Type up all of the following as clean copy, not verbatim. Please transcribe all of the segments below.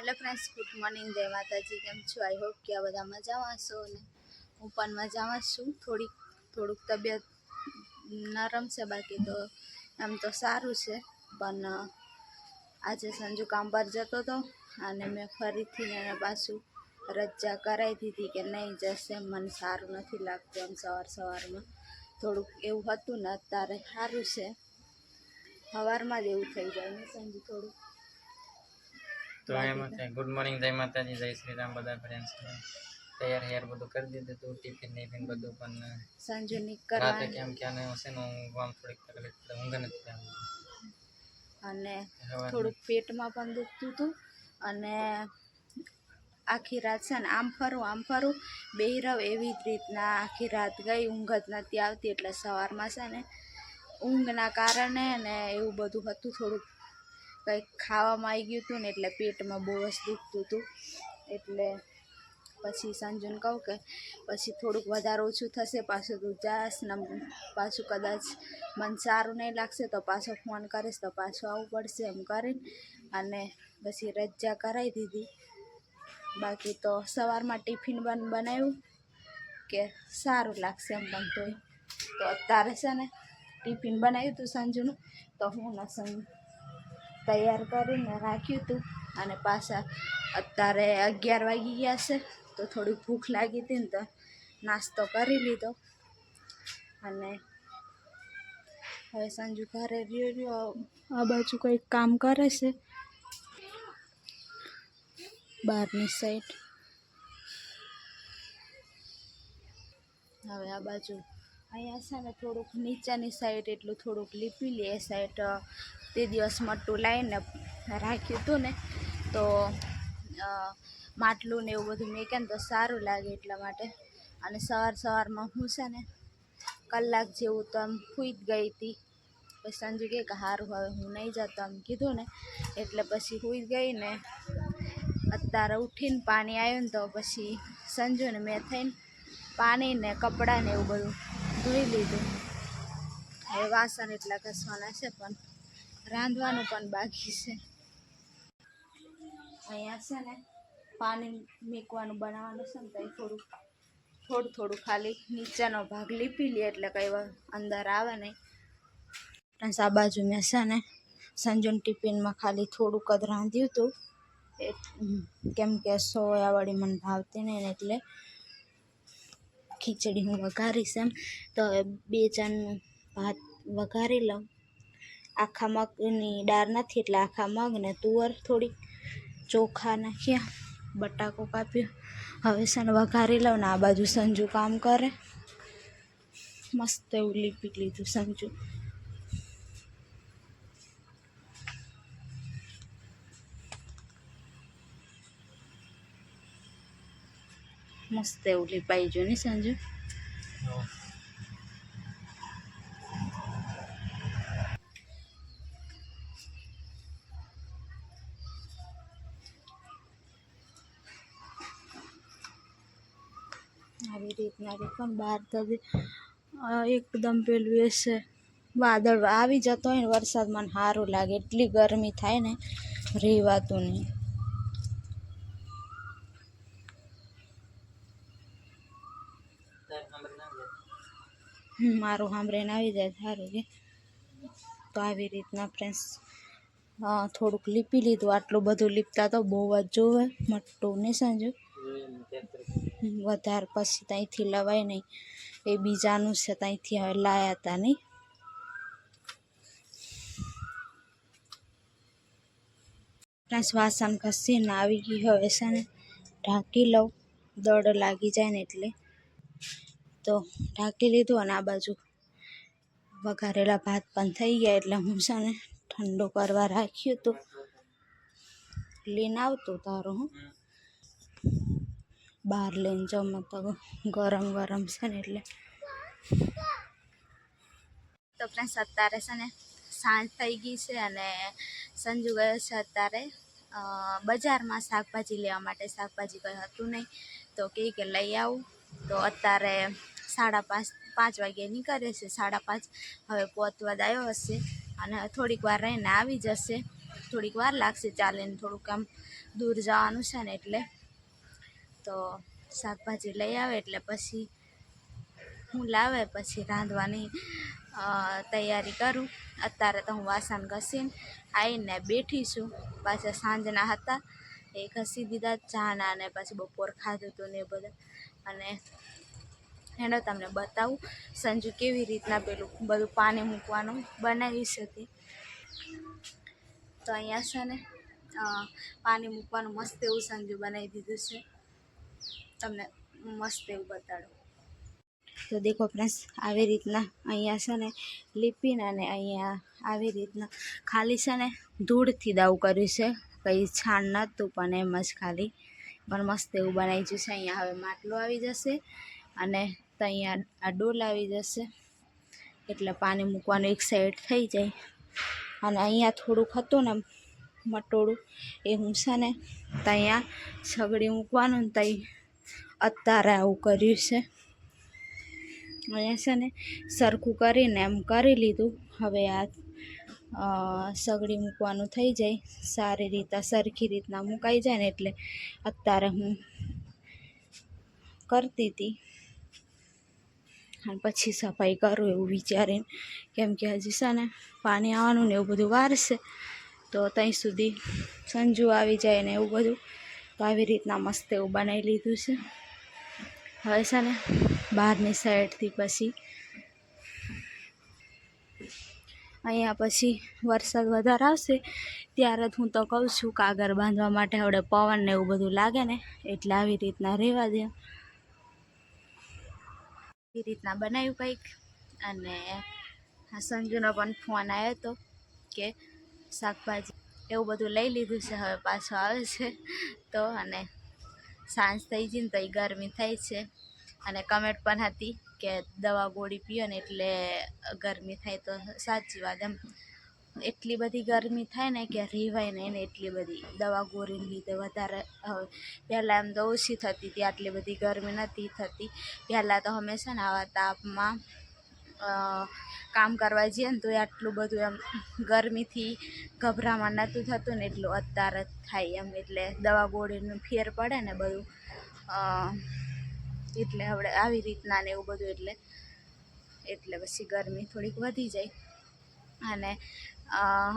Hello friends, good morning, जय माताजी। केम छो? आई होप कि आ बधा मजामां छो ने हूँ पण मजामां छुं। થોડુંક તબિયત નરમ છે, બાકી તો એમ તો સારું છે। પણ આજે સંજુ કામ પર જતો હતો અને મેં ફરીથી એને પાછું રજા કરાવી દીધી કે નહીં જશે, મને સારું નથી લાગતું એમ સવારમાં થોડુંક એવું હતું ને અત્યારે સારું છે। સવારમાં જ એવું થઈ જાય ને સંજુ થોડું। तो गुड मॉर्निंग, जय माताजी, जय श्री राम। बधा फ्रेंड्स तैयार हेयर બધું કરી દીધું હતું, ટિફિન બધું। પણ સંજુ રાતે નીકળવાનું કેમ કે આને હશે ને ઊંઘવામાં થોડીક તકલીફ પડે, ઊંઘ નથી આવતી અને થોડુંક પેટમાં પણ દુખતું હતું અને આખી રાત છે ને આમ ફરું બેહી રહું એવી જ રીતના આખી રાત ગઈ, ઊંઘ જ નથી આવતી। એટલે સવારમાં છે ને ઊંઘના કારણે ને એવું બધું હતું, થોડુંક કંઈક ખાવામાં આવી ગયું હતું ને એટલે પેટમાં બહુ જ દુખતું હતું। એટલે પછી સંજુને કહું કે પછી થોડુંક વધારે ઓછું થશે પાછું તું જાસ ને પાછું કદાચ મને સારું નહીં લાગશે તો પાછો ફોન કરીશ તો પાછું આવવું પડશે એમ કરીને અને પછી રજા કરાવી દીધી। બાકી તો સવારમાં ટિફિન બનાવ્યું કે સારું લાગશે એમ પણ તોય તો અત્યારે છે ને ટિફિન બનાવ્યું હતું સંજુનું, તો હું ને સંજુ તૈયાર કરીને રાખ્યું હતું અને પાછા અત્યારે 11 વાગી ગયા છે તો થોડી ભૂખ લાગી હતી ને તો નાસ્તો કરી લીધો અને હવે સંજુ ઘરે રહ્યો આ બાજુ કંઈક કામ કરે છે બહારની સાઈડ। હવે આ બાજુ અહીંયા છે ને થોડુંક નીચાની સાઈડ એટલું થોડુંક લીપી લે, એ સાઈડ તે દિવસ મટ્ટું લાવીને રાખ્યું હતું ને તો માટલું ને એવું બધું મેકે ને તો સારું લાગે એટલા માટે। અને સવારમાં હું છે ને કલાક જેવું તો આમ સૂઈ જ ગઈ હતી, પછી સંજુ કહે કે સારું હવે હું નહીં જતો આમ કીધું ને એટલે પછી સૂઈ ગઈ ને અત્યારે ઉઠીને પાણી આવ્યું ને તો પછી સંજુને મેં થઈને પાણી ને કપડાં ને એવું બધું ધોઈ લીધું। હવે વાસણ એટલા ઘસવાના છે પણ રાંધવાનું પણ બાકી છે। અહીંયા છે ને પાણી મૂકવાનું બનાવવાનું છે ને તો થોડું ખાલી નીચેનો ભાગ લીપી લે એટલે કંઈ અંદર આવે નહીં। આ બાજુ મેં છે ને સંજુન ટિફિનમાં ખાલી થોડુંક જ રાંધ્યું હતું કેમ કે સોયાવાળી મને ભાવતી નહીં એટલે ખીચડી હું વઘારીશ એમ તો હવે 2 ચણનું ભાત વઘારી લઉં। આખા મગની દાળ નથી એટલે આખા મગ ને તુવર થોડીક ચોખા નાખ્યા, બટાકો કાપ્યો, હવે છે ને વઘારી લઉં ને આ બાજુ સંજુ કામ કરે। મસ્ત એવું લીપી લીધું સંજુ, મસ્ત એવું લીપાઈ ગયું ને સંજુ। આવી રીતના પણ બહાર તો એકદમ પેલું એ છે વાદળ આવી જતો હોય ને વરસાદ મને સારું લાગે, એટલી ગરમી થાય ને રહેવાતું નહીં। મારું સાંભળીને આવી જાય સારું કે તો આવી રીતના ફ્રેન્ડ્સ થોડુંક લીપી લીધું। આટલું બધું લીપતા તો બહુ જ જોવે મટ્ટું નહીં સંજુ, વધારે પછી ત્યાંથી લવાય નહીં, એ બીજાનું છે ત્યાંથી હવે લાયા હતા નહીં। ફ્રેન્ડ્સ વાસણ ઘસીને આવી ગઈ, હવે છે ને ઢાંકી લઉં, દડ લાગી જાય ને એટલે તો ઢાંકી લીધું અને આ બાજુ વઘારેલા ભાત પણ થઈ ગયા એટલે હું છે ને ઠંડો કરવા રાખ્યું હતું, લઈને આવતું તારું હું બહાર લઈને જમો તો ગરમ છે ને એટલે તો ફ્રેન્ડ્સ અત્યારે છે ને સાંજ થઈ ગઈ છે અને સંજુ ગયો છે અત્યારે બજારમાં શાકભાજી લેવા માટે। શાકભાજી કંઈ હતું નહીં તો કે લઈ આવું, તો અત્યારે 5:30 વાગે નીકળે છે, 5:30 હવે પહોંચવા જ આવ્યો હશે અને થોડીક વાર રહીને આવી જશે। થોડીક વાર લાગશે ચાલીને થોડુંક આમ દૂર જવાનું છે ને એટલે. તો શાકભાજી લઈ આવે એટલે પછી હું લાવે પછી રાંધવાની તૈયારી કરું. અત્યારે તો હું વાસણ ઘસીને આવીને બેઠી છું. પાછા સાંજના હતા એ ઘસી દીધા ચાના ને પછી બપોર ખાધું હતું ને એ બધા. અને એનો તમને બતાવું સંજુ કેવી રીતના પેલું બધું પાણી મૂકવાનું બનાવી શકે. તો અહીંયા છે ને પાણી મૂકવાનું મસ્ત એવું સંજુ બનાવી દીધું છે. તમને મસ્ત એવું બતાડું. તો દેખો ફ્રેન્ડ્સ આવી રીતના અહીંયા છે ને લીપીને અને અહીંયા આવી રીતના ખાલી છે ને ધૂળથી દાવું કર્યું છે. કંઈ છાણ નહોતું પણ એમ જ ખાલી પણ મસ્ત એવું બનાવી ગયું છે. અહીંયા હવે માટલું આવી જશે અને તો અહીંયા આ ડોલ આવી જશે એટલે પાણી મૂકવાનું એક સાઈડ થઈ જાય. અને અહીંયા થોડુંક હતું ને મટોળું એ હું છે ને તો અહીંયા સગડી મૂકવાનું ને તઈ અત્યારે આવું કર્યું છે. અહીંયા છે ને સરખું કરીને એમ કરી લીધું. હવે આ સગડી મૂકવાનું થઈ જાય સારી રીતે સરખી રીતના મુકાઈ જાય ને એટલે અત્યારે હું કરતી હતી અને પછી સફાઈ કરું એવું વિચારીને, કેમ કે હજી છે ને પાણી આવવાનું ને એવું બધું વાર છે. તો ત્યાં સુધી સંજુ આવી જાય ને એવું બધું. તો આવી રીતના મસ્ત એવું બનાવી લીધું છે. હવે છે ને બહારની સાઈડથી પછી અહીંયા પછી વરસાદ વધારે આવશે ત્યારે હું તો કહું છું કાગર બાંધવા માટે હવે પવન ને એવું બધું લાગે ને એટલે આવી રીતના રહેવા દે. એવી રીતના બનાવ્યું કંઈક. અને સંજુનો પણ ફોન આવ્યો હતો કે શાકભાજી એવું બધું લઈ લીધું છે હવે પાછો આવે છે. તો અને સાંજ થઈ ગઈ ને તો એ ગરમી થઈ છે. અને કમેન્ટ પણ હતી કે દવા ગોળી પીઓ ને એટલે ગરમી થાય. તો સાચી વાત એમ એટલી બધી ગરમી થાય ને કે રહેવાય નહીં ને એટલી બધી દવા ગોળીને લીધે વધારે. હવે પહેલાં એમ તો ઓછી થતી હતી આટલી બધી ગરમી નથી થતી. પહેલાં તો હંમેશા ને આવા તાપમાં કામ કરવા જઈએ ને તો આટલું બધું એમ ગરમીથી ગભરામાં નહોતું થતું ને એટલું અત્યારે થાય એમ. એટલે દવા ગોળીનું ફેર પડે ને બધું એટલે હવે આવી રીતના ને એવું બધું એટલે પછી ગરમી થોડીક વધી જાય. અને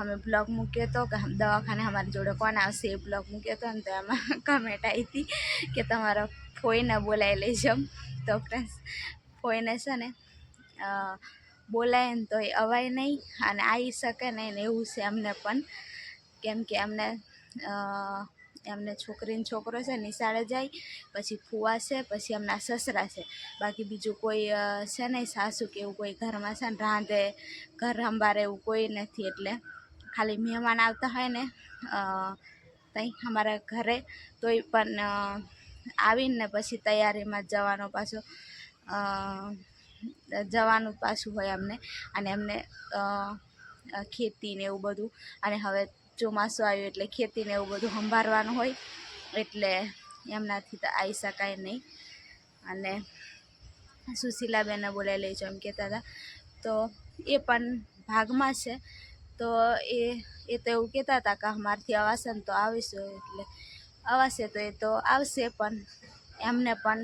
અમે બ્લોગ મૂક્યો હતો કે દવાખાને અમારી જોડે કોણ આવશે એ બ્લોગ મૂક્યો હતો ને તો એમાં કમેન્ટ આવી હતી કે તમારા ફોઈને બોલાવી લઈ જાઉં. તો ફ્રેન્ડ્સ ફોઈને છે ને બોલાય ને તો એ અવાય નહીં અને આવી શકે નહીં ને એવું છે એમને પણ. કેમ કે એમને છોકરીને છોકરો છે નિશાળે જાય, પછી ફુવા છે, પછી એમના સસરા છે. બાકી બીજું કોઈ છે નહીં સાસુ કે એવું કોઈ ઘરમાં છે ને રાંધે ઘર સંભાળે એવું કોઈ નથી. એટલે ખાલી મહેમાન આવતા હોય ને ત્યાં અમારા ઘરે તોય પણ આવીને પછી તૈયારીમાં જવાનું પાછું હોય અમને. અને એમને ખેતી ને એવું બધું અને હવે ચોમાસું આવ્યું એટલે ખેતીને એવું બધું સંભાળવાનું હોય એટલે એમનાથી તો આવી શકાય નહીં. અને સુશીલાબેનને બોલાવી લઈ જાઉં એમ કહેતા હતા. તો એ પણ ભાગમાં છે. તો એ તો એવું કહેતા હતા કે અમારથી અવાશે ને તો આવીશું. એટલે અવાશે તો એ તો આવશે પણ એમને પણ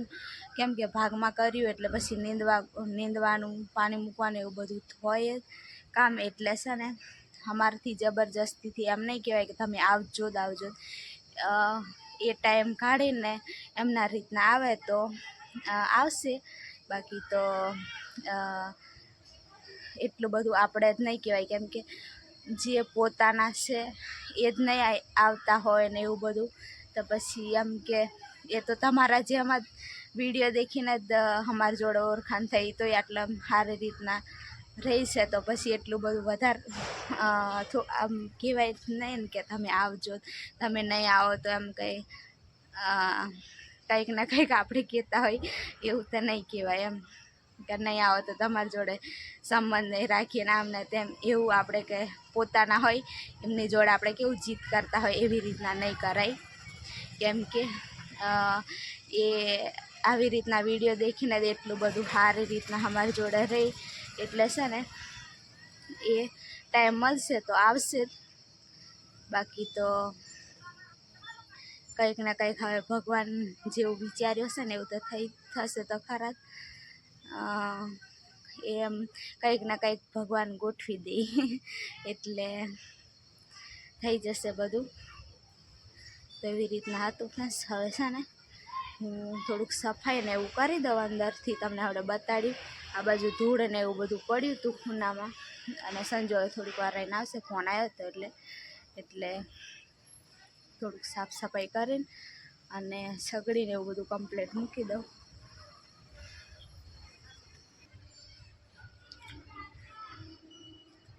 કેમ કે ભાગમાં કર્યું એટલે પછી નીંદવાનું પાણી મૂકવાનું એવું બધું હોય કામ. એટલે છે ને અમારથી જબરજસ્તીથી એમ નહીં કહેવાય કે તમે આવજો જ આવજો. એ ટાઈમ કાઢીને એમના રીતના આવે તો આવશે. બાકી તો એટલું બધું આપણે જ નહીં કહેવાય કેમ કે જે પોતાના છે એ જ નહીં આવતા હોય ને એવું બધું. તો પછી એમ કે એ તો તમારા જેમ જ વિડીયો દેખીને જ અમારી જોડે ઓળખાણ થઈ તો આટલા સારી રીતના રહી છે. તો પછી એટલું બધું વધારે આમ કહેવાય નહીં ને કે તમે આવજો. તમે નહીં આવો તો એમ કંઈક ને કંઈક આપણે કહેતા હોય એવું તો નહીં કહેવાય એમ કે નહીં આવો તો તમારી જોડે સંબંધ નહીં રાખીને આમ ને તેમ એવું આપણે કે પોતાના હોય એમની જોડે આપણે કેવું જીત કરતા હોય એવી રીતના નહીં કરાય. કેમ કે એ આવી રીતના વિડીયો દેખીને જ એટલું બધું સારી રીતના અમારી જોડે રહી. એટલે છે ને એ ટાઈમ મળશે તો આવશે. બાકી તો કંઈક ને કંઈક હવે ભગવાન જેવું વિચાર્યું છે ને એવું તો થશે તો ખરા જ. એમ કંઈક ને કંઈક ભગવાન ગોઠવી દે એટલે થઈ જશે બધું. તો એવી રીતના હતું ફ્રેન્ડ્સ. હવે છે ને હું થોડુંક સફાઈ ને એવું કરી દઉં અંદરથી, તમને હવે બતાડ્યું. આ બાજુ ધૂળ ને એવું બધું પડ્યું હતું ખૂણામાં, અને સંજોએ થોડીક વાર રહીને આવશે, ફોન આવ્યો હતો એટલે થોડુંક સાફ સફાઈ કરીને અને સગડીને એવું બધું કમ્પ્લીટ મૂકી દઉં.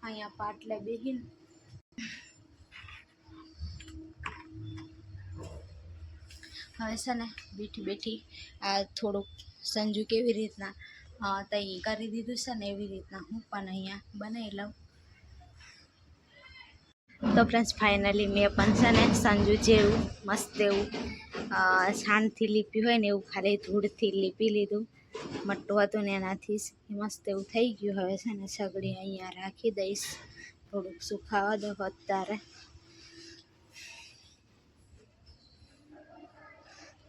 અહીંયા પાટલે બેહીને હવે છે ને બેઠી આ થોડુંક સંજુ કેવી રીતના તઈ કરી દીધું છે ને એવી રીતના હું પણ અહીંયા બનાવી લઉં. તો ફ્રેન્ડ્સ ફાઇનલી મેં પણ છે ને સંજુ જેવું મસ્ત એવું છાણથી લીપ્યું હોય ને એવું ખાલી ધૂળથી લીપી લીધું. મટ્ટું હતું ને એનાથી જ મસ્ત એવું થઈ ગયું. હવે છે ને સગડી અહીંયા રાખી દઈશ, થોડુંક સુખાવા દો અત્યારે.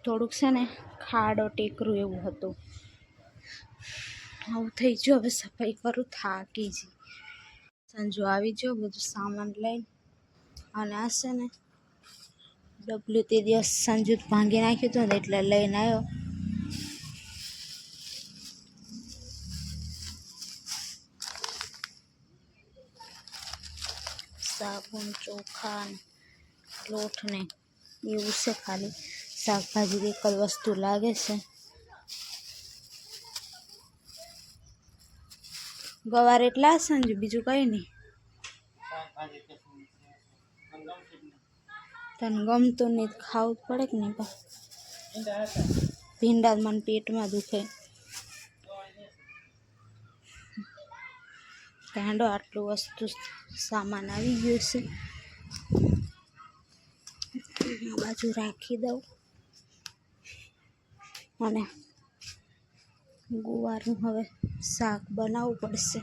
થોડુંક છે ને ખાડો ટેકરું એવું હતું. આવું થઈ ગયું. હવે સફાઈ કરું, થાકી જ. સંજુ આવી ગયો બધું સામાન લઈને, અને આ છે ને ડબલું તે દિવસ સંજુ ભાંગી નાખ્યું હતું ને એટલે લઈને આવ્યો. સાબુન, ચોખા, લોટ ને એવું છે. ખાલી શાકભાજી એક જ વસ્તુ લાગે છે. ગવાર એટલા સંજુ, બીજું કઈ નહીં. તને ગમતું નહીં ખાવું જ પડે કે નહીં? ભીંડા મને પેટમાં દુખે. કાંડો આટલું વસ્તુ સામાન આવી ગયું છે. આ બાજુ રાખી દઉં, અને ગુવારનું હવે શાક બનાવવું પડશે.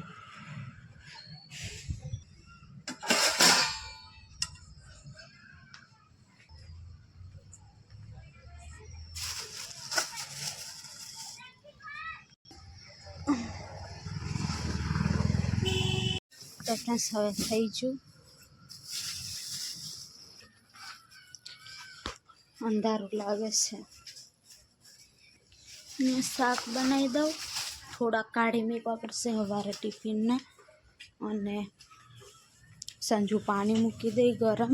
તો ફ્રેન્ડ્સ હવે થઈ ગયું, અંધારું લાગે છે. મેં શાક બનાવી દઉં, થોડાક કાઢી મૂકવા પડશે સવારે ટિફિનના. અને સંજુ પાણી મૂકી દઈ ગરમ,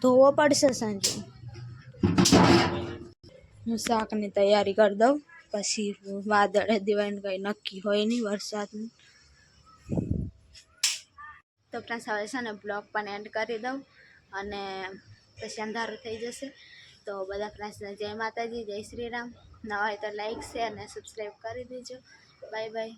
ધોવો પડશે સંજુ. હું શાકની તૈયારી કરી દઉં, પછી વાદળે દિવાળીને કંઈ નક્કી હોય નહીં વરસાદનું. તો ફ્રેન્ડ્સ હવે છે ને બ્લોગ પણ એન્ડ કરી દઉં, અને પછી અંધારું થઈ જશે. તો બધા ફ્રેન્ડ્સને જય માતાજી, જય શ્રી રામ. નવા હોય તો લાઈક, શેર અને સબસ્ક્રાઈબ કરી દેજો. Bye bye.